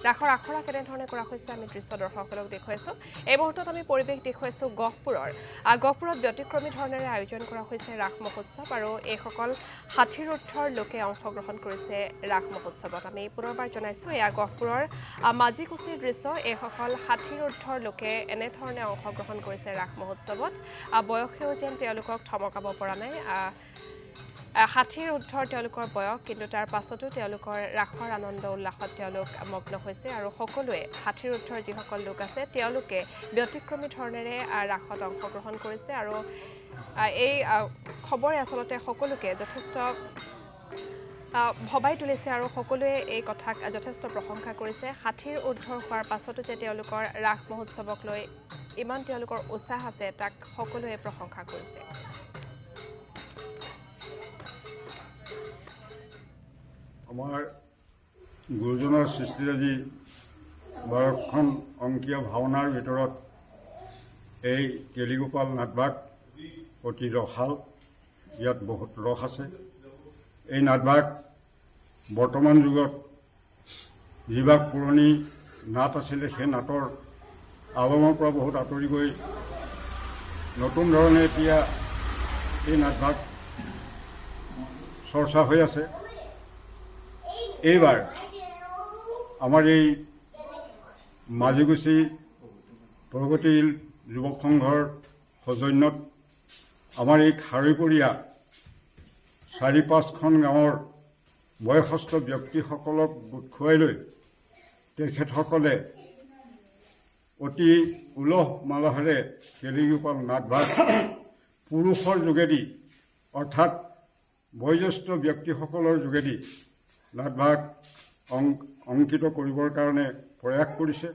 ৰাসৰ আখৰা কেনেধৰণে কৰা হৈছে আমি দৃশ্য দৰ্শকসকলক দেখুৱাইছোঁ। এই মুহূৰ্তত আমি পৰিৱেশ দেখুৱাইছোঁ গহপুৰৰ। গহপুৰত ব্যতিক্ৰমী ধৰণেৰে আয়োজন কৰা হৈছে ৰাস মহোৎসৱ আৰু এইসকল ৬০ৰ ঊৰ্ধৰ লোকে অংশগ্ৰহণ কৰিছে ৰাস মহোৎসৱত। আমি পুনৰবাৰ জনাইছোঁ এয়া গহপুৰৰ মাজিকুছিৰ দৃশ্য। এইসকল ৬০ৰ ঊৰ্ধৰ লোকে এনেধৰণে অংশগ্ৰহণ কৰিছে ৰাস মহোৎসৱত। বয়সেও যেন তেওঁলোকক থমকাব পৰা নাই। ৬০ৰ ঊৰ্ধৰ তেওঁলোকৰ বয়স, কিন্তু তাৰ পাছতো তেওঁলোকৰ ৰাসৰ আনন্দ উল্লাসত তেওঁলোক মগ্ন হৈছে আৰু সকলোৱে ৬০ৰ ঊৰ্ধৰ যিসকল লোক আছে তেওঁলোকে ব্যতিক্ৰমী ধৰণেৰে ৰাসত অংশগ্ৰহণ কৰিছে আৰু এই খবৰে আচলতে সকলোকে যথেষ্ট ভবাই তুলিছে আৰু সকলোৱে এই কথাক যথেষ্ট প্ৰশংসা কৰিছে। ৬০ৰ ঊৰ্ধৰ হোৱাৰ পাছতো যে তেওঁলোকৰ ৰাস মহোৎসৱক লৈ ইমান তেওঁলোকৰ উৎসাহ আছে তাক সকলোৱে প্ৰশংসা কৰিছে। আমাৰ গুৰুজনাৰ সৃষ্টিৰাজি ১২খন অংকীয়া ভাওনাৰ ভিতৰত এই কেলিগোপাল নাটভাগ অতি ৰসাল। ইয়াত বহুত ৰস আছে। এই নাটভাগ বৰ্তমান যুগত যিভাগ পুৰণি নাট আছিলে সেই নাটৰ আলমৰ পৰা বহুত আঁতৰি গৈ নতুন ধৰণে এতিয়া এই নাটভাগ চৰ্চা হৈ আছে। এইবাৰ আমাৰ এই মাজিকুছি প্ৰগতিশীল যুৱক সংঘৰ সৌজন্যত আমাৰ এই খাৰৈপৰীয়া ৪-৫খন গাঁৱৰ বয়সস্থ ব্যক্তিসকলক গোট খুৱাই লৈ তেখেতসকলে অতি উলহ মালহেৰে কেলিগোপাল নাটভাগ পুৰুষৰ যোগেদি অৰ্থাৎ বয়োজ্যেষ্ঠ ব্যক্তিসকলৰ যোগেদি নাটভাগ অংকিত কৰিবৰ কাৰণে প্ৰয়াস কৰিছে।